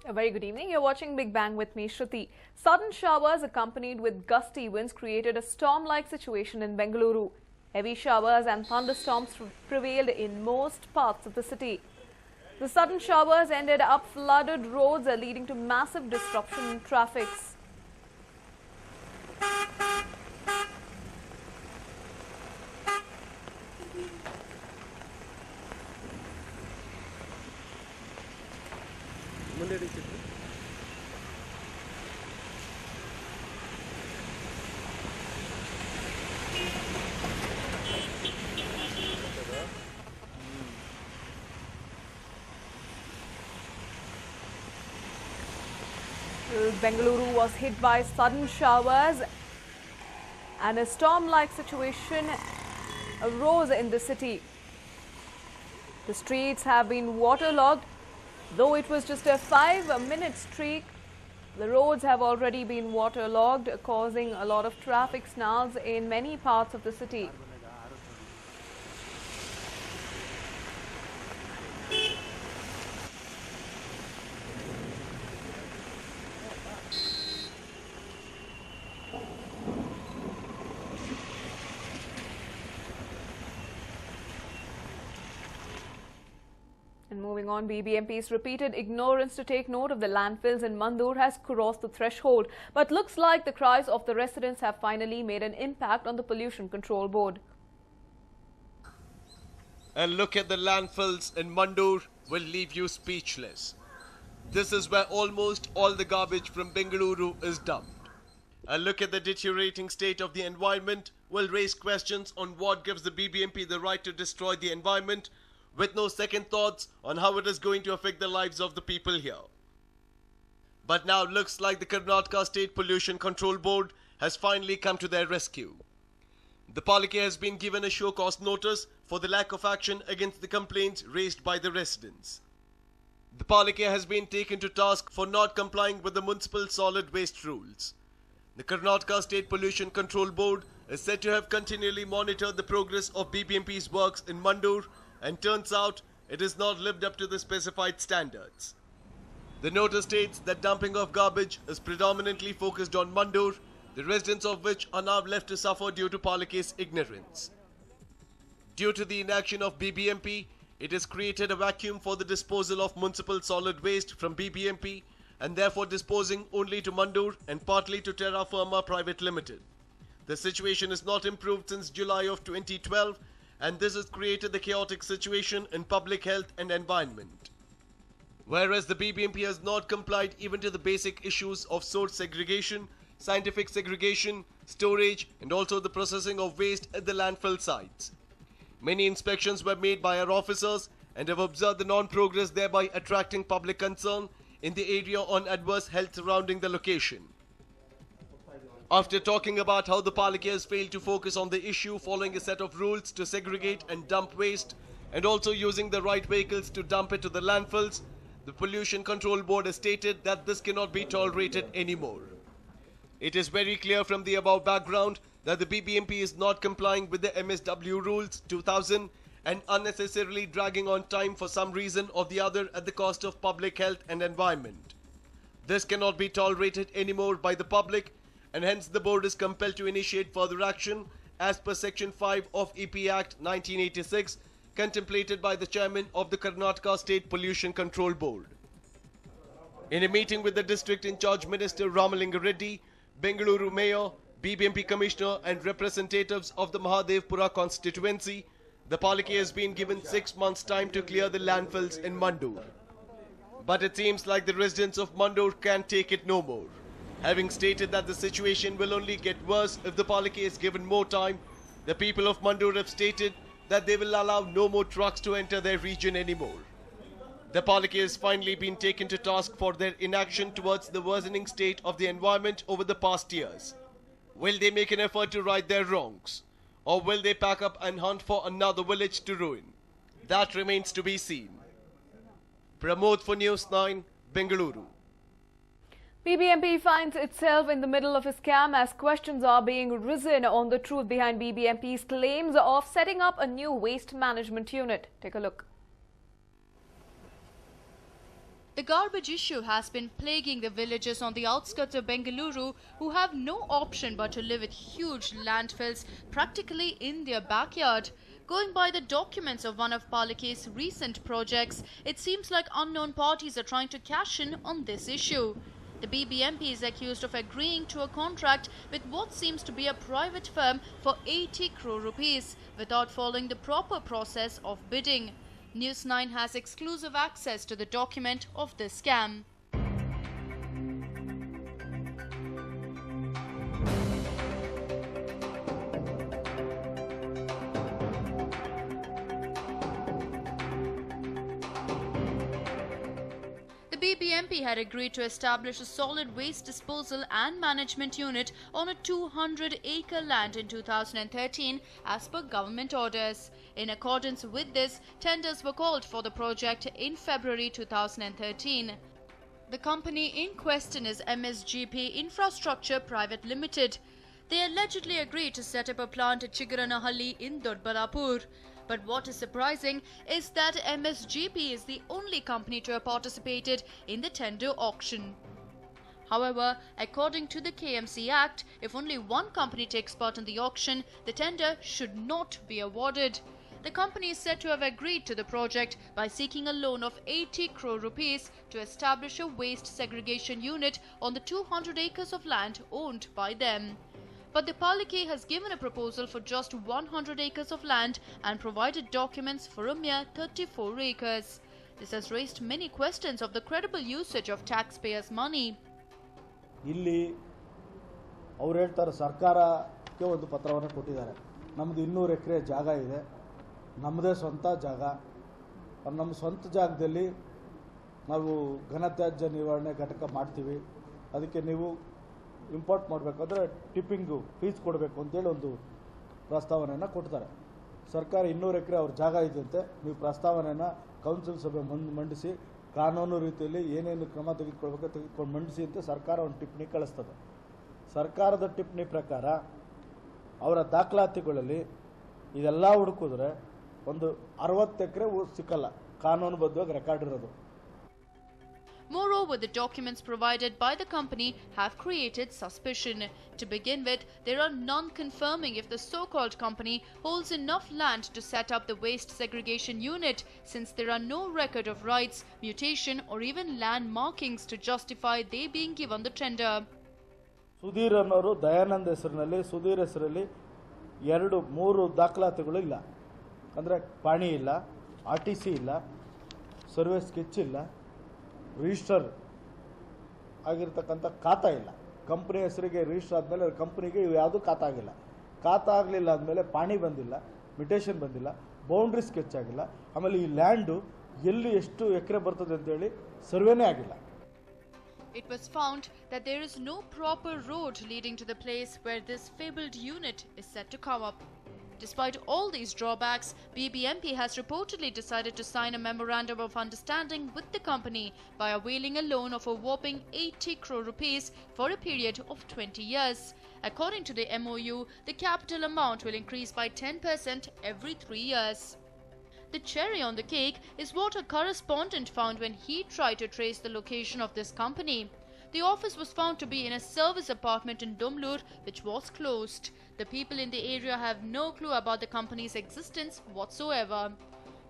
A very good evening. You're watching Big Bang with me, Shruti. Sudden showers accompanied with gusty winds created a storm-like situation in Bengaluru. Heavy showers and thunderstorms prevailed in most parts of the city. The sudden showers ended up flooded roads, leading to massive disruption in traffic. Bengaluru was hit by sudden showers and a storm-like situation arose in the city. The streets have been waterlogged. Though it was just a 5-minute streak, the roads have already been waterlogged, causing a lot of traffic snarls in many parts of the city. And moving on, BBMP's repeated ignorance to take note of the landfills in Mandur has crossed the threshold. But looks like the cries of the residents have finally made an impact on the Pollution Control Board. And look at the landfills in Mandur will leave you speechless. This is where almost all the garbage from Bengaluru is dumped. A look at the deteriorating state of the environment will raise questions on what gives the BBMP the right to destroy the environment, with no second thoughts on how it is going to affect the lives of the people here. But now looks like the Karnataka State Pollution Control Board has finally come to their rescue. The Palike has been given a show cause notice for the lack of action against the complaints raised by the residents. The Palike has been taken to task for not complying with the municipal solid waste rules. The Karnataka State Pollution Control Board is said to have continually monitored the progress of BBMP's works in Mandur, and turns out it has not lived up to the specified standards. The notice states that dumping of garbage is predominantly focused on Mandur, the residents of which are now left to suffer due to Palike's ignorance. Due to the inaction of BBMP, it has created a vacuum for the disposal of municipal solid waste from BBMP and therefore disposing only to Mandur and partly to Terra Firma Private Limited. The situation is not improved since July of 2012, and this has created the chaotic situation in public health and environment. Whereas the BBMP has not complied even to the basic issues of source segregation, scientific segregation, storage, and also the processing of waste at the landfill sites. Many inspections were made by our officers and have observed the non-progress, thereby attracting public concern in the area on adverse health surrounding the location. After talking about how the Palike has failed to focus on the issue following a set of rules to segregate and dump waste, and also using the right vehicles to dump it to the landfills, the Pollution Control Board has stated that this cannot be tolerated anymore. It is very clear from the above background that the BBMP is not complying with the MSW rules 2000 and unnecessarily dragging on time for some reason or the other at the cost of public health and environment. This cannot be tolerated anymore by the public, and hence the board is compelled to initiate further action as per Section 5 of EP Act 1986, contemplated by the chairman of the Karnataka State Pollution Control Board. In a meeting with the district in charge Minister Ramalinga Reddy, Bengaluru Mayor, BBMP Commissioner and representatives of the Mahadevpura constituency, the Palike has been given 6 months' time to clear the landfills in Mandur. But it seems like the residents of Mandur can't take it no more. Having stated that the situation will only get worse if the Palike is given more time, the people of Mandur have stated that they will allow no more trucks to enter their region anymore. The Palike has finally been taken to task for their inaction towards the worsening state of the environment over the past years. Will they make an effort to right their wrongs? Or will they pack up and hunt for another village to ruin? That remains to be seen. Pramod for News9, Bengaluru. BBMP finds itself in the middle of a scam as questions are being risen on the truth behind BBMP's claims of setting up a new waste management unit. Take a look. The garbage issue has been plaguing the villagers on the outskirts of Bengaluru who have no option but to live with huge landfills practically in their backyard. Going by the documents of one of Palike's recent projects, it seems like unknown parties are trying to cash in on this issue. The BBMP is accused of agreeing to a contract with what seems to be a private firm for 80 crore rupees without following the proper process of bidding. News9 has exclusive access to the document of this scam. The BBMP had agreed to establish a solid waste disposal and management unit on a 200-acre land in 2013 as per government orders. In accordance with this, tenders were called for the project in February 2013. The company in question is MSGP Infrastructure Private Limited. They allegedly agreed to set up a plant at Chigaranahalli in Dodbalapur. But what is surprising is that MSGP is the only company to have participated in the tender auction. However, according to the KMC Act, if only one company takes part in the auction, the tender should not be awarded. The company is said to have agreed to the project by seeking a loan of 80 crore rupees to establish a waste segregation unit on the 200 acres of land owned by them. But the Palike has given a proposal for just 100 acres of land and provided documents for a mere 34 acres. This has raised many questions of the credible usage of taxpayers' money. ಇಲ್ಲಿ ಅವರು ಹೇಳ್ತಾರೆ ಸರ್ಕಾರಕ್ಕೆ ಒಂದು ಪತ್ರವನ್ನು ಕೊಟ್ಟಿದ್ದಾರೆ. ನಮ್ಮದು 200 ಎಕರೆ ಜಾಗ ಇದೆ, ನಮ್ಮದೇ ಸ್ವಂತ ಜಾಗ. ನಮ್ಮ ಸ್ವಂತ ಜಾಗದಲ್ಲಿ ನಾವು ಘನತ್ಯಾಜ್ಯ ನಿರ್ವಹಣೆ ಘಟಕ ಮಾಡ್ತೀವಿ. ಅದಕ್ಕೆ ನೀವು ಇಂಪೋರ್ಟ್ ಮಾಡಬೇಕಾದ್ರೆ ಟಿಪ್ಪಿಂಗು ಫೀಸ್ ಕೊಡಬೇಕು ಅಂತೇಳಿ ಒಂದು ಪ್ರಸ್ತಾವನೆಯನ್ನು ಕೊಡ್ತಾರೆ. ಸರ್ಕಾರ 200 ಎಕರೆ ಅವ್ರ ಜಾಗ ಇದೆಯಂತೆ, ನೀವು ಪ್ರಸ್ತಾವನೆಯನ್ನು ಕೌನ್ಸಿಲ್ ಸಭೆ ಮಂಡಿಸಿ ಕಾನೂನು ರೀತಿಯಲ್ಲಿ ಏನೇನು ಕ್ರಮ ತೆಗೆದುಕೊಂಡು ಮಂಡಿಸಿ ಅಂತ ಸರ್ಕಾರ ಒಂದು ಟಿಪ್ಪಣಿ ಕಳಿಸ್ತದೆ. ಸರ್ಕಾರದ ಟಿಪ್ಪಣಿ ಪ್ರಕಾರ ಅವರ ದಾಖಲಾತಿಗಳಲ್ಲಿ ಇದೆಲ್ಲ ಹುಡುಕಿದ್ರೆ ಒಂದು 60 ಎಕರೆ ಸಿಕ್ಕಲ್ಲ, ಕಾನೂನುಬದ್ಧವಾಗಿ ರೆಕಾರ್ಡ್ ಇರೋದು. Moreover, the documents provided by the company have created suspicion. To begin with, there are none confirming if the so-called company holds enough land to set up the waste segregation unit, since there are no record of rights, mutation or even land markings to justify they being given the tender. Sudhir ಅನ್ನೋರು ದಯಾನಂದ್ ಹೆಸರಿನಲ್ಲಿ, ಸುಧೀರ್ ಹೆಸರಲ್ಲಿ 2-3 ದಾಖಲಾತಿಗಳು ಇಲ್ಲ. ಅಂದರೆ ಪಾಣಿ ಇಲ್ಲ, RTC ಇಲ್ಲ, survey sketch ಇಲ್ಲ, register ಆಗಿರ್ತಕ್ಕಂಥ ಖಾತಾ ಇಲ್ಲ. ಕಂಪ್ನಿ ಹೆಸರಿಗೆ ರಿಜಿಸ್ಟರ್ ಆದಮೇಲೆ ಕಂಪ್ನಿಗೆ ಇವು ಯಾವುದೂ ಖಾತಾ ಆಗಿಲ್ಲ. ಖಾತಾ ಆಗಲಿಲ್ಲ ಆದಮೇಲೆ ಪಾಣಿ ಬಂದಿಲ್ಲ, ಮಿಟೇಷನ್ ಬಂದಿಲ್ಲ, ಬೌಂಡ್ರಿ ಸ್ಕೆಚ್ ಆಗಿಲ್ಲ. ಆಮೇಲೆ ಈ ಲ್ಯಾಂಡು ಎಲ್ಲಿ ಎಷ್ಟು ಎಕರೆ ಬರ್ತದೆ ಅಂತೇಳಿ ಸರ್ವೇನೇ ಆಗಿಲ್ಲ. It was found that there is no proper road leading to the place where this fabled unit is set to come up. Despite all these drawbacks, BBMP has reportedly decided to sign a memorandum of understanding with the company by availing a loan of a whopping 80 crore rupees for a period of 20 years. According to the MOU, the capital amount will increase by 10% every 3 years. The cherry on the cake is what a correspondent found when he tried to trace the location of this company. The office was found to be in a service apartment in Domlur, which was closed. The people in the area have no clue about the company's existence whatsoever.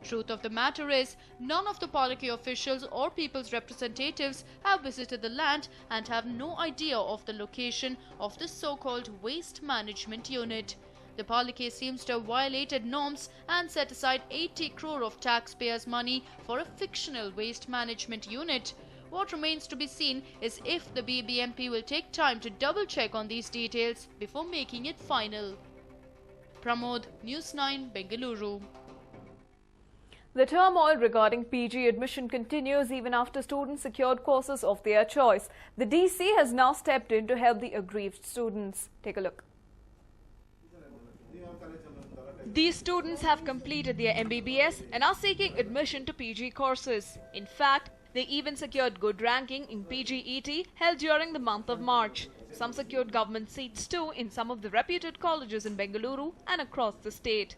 Truth of the matter is, none of the Palike officials or people's representatives have visited the land and have no idea of the location of the so-called waste management unit. The Palike seems to have violated norms and set aside 80 crore of taxpayers' money for a fictional waste management unit. What remains to be seen is if the BBMP will take time to double-check on these details before making it final. Pramod, News9, Bengaluru. The turmoil regarding PG admission continues even after students secured courses of their choice. The DC has now stepped in to help the aggrieved students. Take a look. These students have completed their MBBS and are seeking admission to PG courses. In fact, they even secured good ranking in PGET held during the month of March. Some secured government seats too in some of the reputed colleges in Bengaluru and across the state.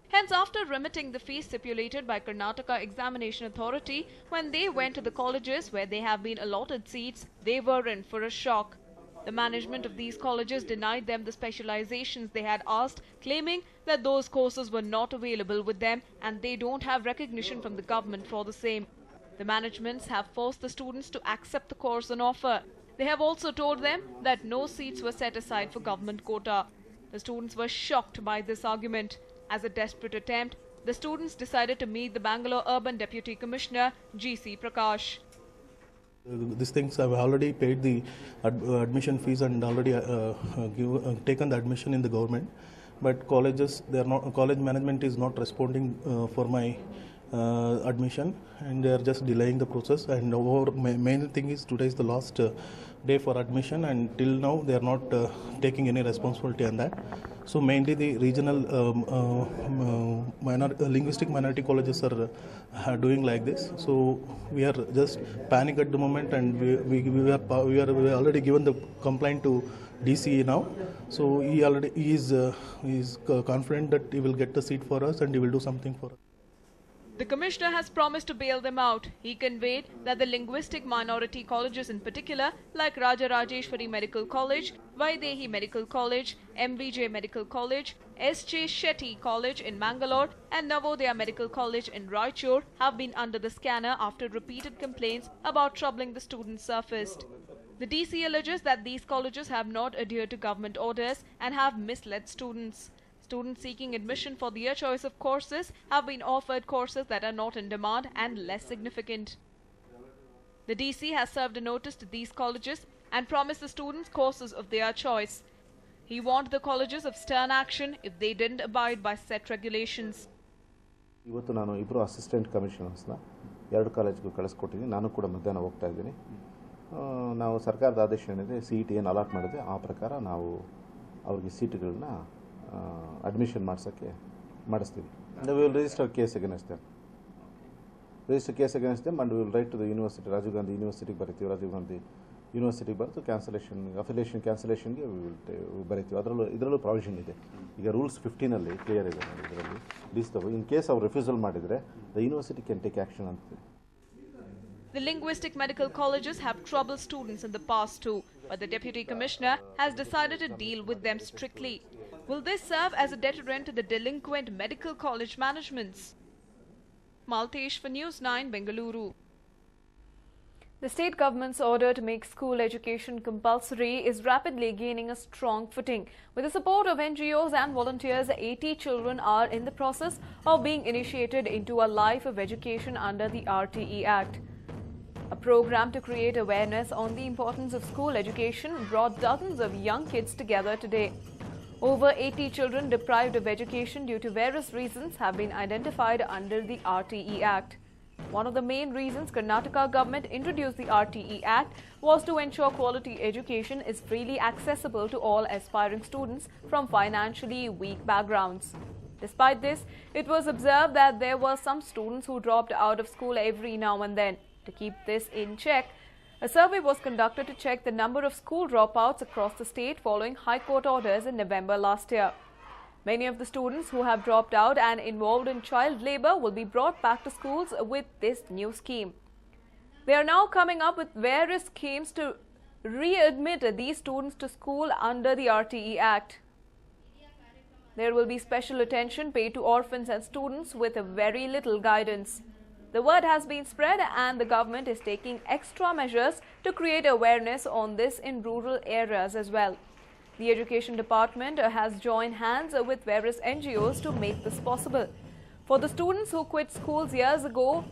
Hence, after remitting the fees stipulated by Karnataka Examination Authority, when they went to the colleges where they have been allotted seats, they were in for a shock. The management of these colleges denied them the specializations they had asked, claiming that those courses were not available with them and they don't have recognition from the government for the same. The managements have forced the students to accept the course on offer. They have also told them that no seats were set aside for government quota. The students were shocked by this argument. As a desperate attempt, the students decided to meet the Bangalore Urban Deputy Commissioner G.C. Prakash. These things I've already paid the admission fees and already taken the admission in the government, but colleges, college management is not responding for my admission, and they are just delaying the process. And our main thing is today is the last day for admission, and till now they are not taking any responsibility on that. So mainly the regional linguistic minority colleges are doing like this. So we are just panic at the moment, and we are already given the complaint to DCE now. So he is confident that he will get the seat for us and he will do something for us. The Commissioner has promised to bail them out. He conveyed that the linguistic minority colleges in particular, like Rajarajeshwari Medical College, Vaidehi Medical College, MVJ Medical College, S.J. Shetty College in Mangalore and Navodaya Medical College in Raichur, have been under the scanner after repeated complaints about troubling the students surfaced. The DC alleges that these colleges have not adhered to government orders and have misled students. Students seeking admission for their choice of courses have been offered courses that are not in demand and less significant. The DC has served a notice to these colleges and promised the students courses of their choice. He warned the colleges of stern action if they didn't abide by set regulations. ಇವತ್ತು ನಾನು ಇಬ್ಬರು assistant ಕಮಿಷನರ್ಸ್ನ ಎರಡು ಕಾಲೇಜ್ಗೂ ಕಳಿಸ್ಕೊಟ್ಟಿದ್ದೀನಿ. ನಾನು ಕೂಡ ಮಧ್ಯಾಹ್ನ ಹೋಗ್ತಾ ಇದ್ದೀನಿ. ನಾವು ಸರ್ಕಾರದ ಆದೇಶ ಏನಿದೆ, CET ಏನು ಅಲಾಟ್ ಮಾಡಿದೆ ಆ ಪ್ರಕಾರ ನಾವು ಅವ್ರಿಗೆ ಸೀಟುಗಳನ್ನ admission ಮಾಡಿಸ್ತೀವಿ. And we will register a case against them. And we will write to the university, Rajiv Gandhi University ಬರೀತೀವಿ. ರಾಜೀವ್ ಗಾಂಧಿ ಯೂನಿವರ್ಸಿಟಿ ಬರೆದು ಕ್ಯಾನ್ಸಲೇಷನ್, ಅಫಿಲಿಯೇಷನ್ ಕ್ಯಾನ್ಸಲೇಷನ್ಗೆ ಬರೀತೀವಿ. ಇದರಲ್ಲೂ ಪ್ರಾವಿಷನ್ ಇದೆ. ಈಗ ರೂಲ್ಸ್ 15 ಕ್ಲಿಯರ್ ಇದೆ. ಇದರಲ್ಲಿ ಪ್ಲೀಸ್ ತಗೋ, ಇನ್ ಕೇಸ್ ಅವ್ರು ರಿಫ್ಯೂಸಲ್ ಮಾಡಿದರೆ the university can take action ಅಂತಿದೆ. The linguistic medical colleges have troubled students in the past too, but the Deputy Commissioner has decided to deal with them strictly. Will this serve as a deterrent to the delinquent medical college managements? Maltesh for News9, Bengaluru. The state government's order to make school education compulsory is rapidly gaining a strong footing. With the support of NGOs and volunteers, 80 children are in the process of being initiated into a life of education under the RTE Act. A program to create awareness on the importance of school education brought dozens of young kids together today. Over 80 children deprived of education due to various reasons have been identified under the RTE Act. One of the main reasons Karnataka government introduced the RTE Act was to ensure quality education is freely accessible to all aspiring students from financially weak backgrounds. Despite this, it was observed that there were some students who dropped out of school every now and then. To keep this in check, a survey was conducted to check the number of school dropouts across the state following High Court orders in November last year. Many of the students who have dropped out and involved in child labour will be brought back to schools with this new scheme. They are now coming up with various schemes to readmit these students to school under the RTE Act. There will be special attention paid to orphans and students with very little guidance. The word has been spread and the government is taking extra measures to create awareness on this in rural areas as well. The Education Department has joined hands with various NGOs to make this possible. For the students who quit schools years ago,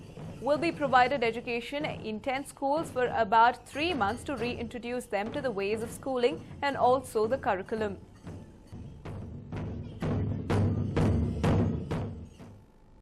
will be provided education in 10 schools for about 3 months to reintroduce them to the ways of schooling and also the curriculum.